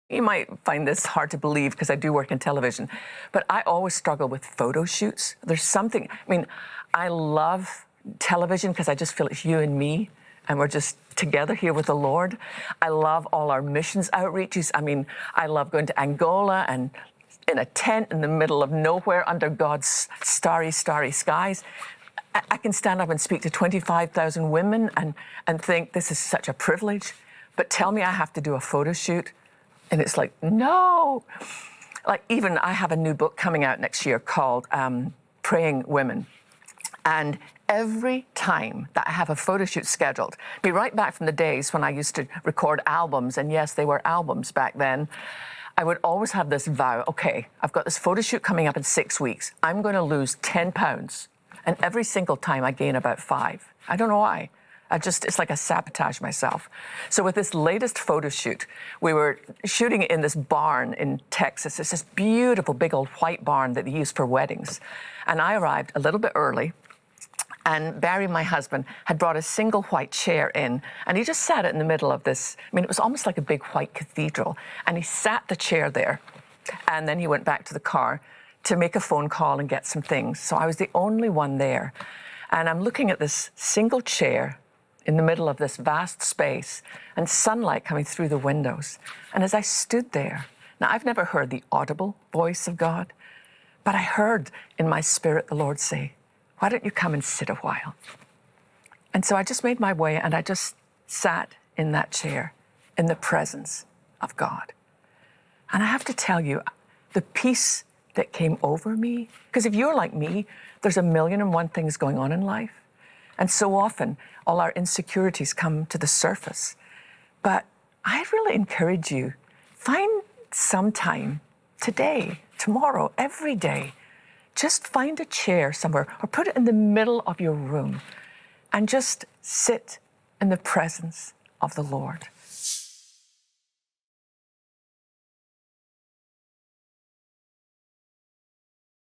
You might find this hard to believe because I do work in television, but I always struggle with photo shoots. There's something, I mean, I love television because I just feel it's you and me, and we're just together here with the Lord. I love all our missions outreaches. I mean, I love going to Angola and in a tent in the middle of nowhere under God's starry, starry skies. I can stand up and speak to 25,000 women and think this is such a privilege. But tell me I have to do a photo shoot, and it's like, no. Like, even I have a new book coming out next year called Praying Women. And every time that I have a photo shoot scheduled, be right back from the days when I used to record albums, and yes, they were albums back then, I would always have this vow, okay, I've got this photo shoot coming up in 6 weeks. I'm going to lose 10 pounds. And every single time I gain about 5. I don't know why. It's like I sabotage myself. So with this latest photo shoot, we were shooting in this barn in Texas. It's this beautiful big old white barn that they use for weddings. And I arrived a little bit early, and Barry, my husband, had brought a single white chair in, and he just sat it in the middle of this. I mean, it was almost like a big white cathedral. And he sat the chair there, and then he went back to the car to make a phone call and get some things. So I was the only one there. And I'm looking at this single chair in the middle of this vast space and sunlight coming through the windows. And as I stood there, now I've never heard the audible voice of God, but I heard in my spirit the Lord say, why don't you come and sit a while? And so I just made my way, and I just sat in that chair in the presence of God. And I have to tell you, the peace that came over me, because if you're like me, there's 1,000,001 things going on in life. And so often, all our insecurities come to the surface. But I really encourage you, find some time today, tomorrow, every day. Just find a chair somewhere or put it in the middle of your room and just sit in the presence of the Lord.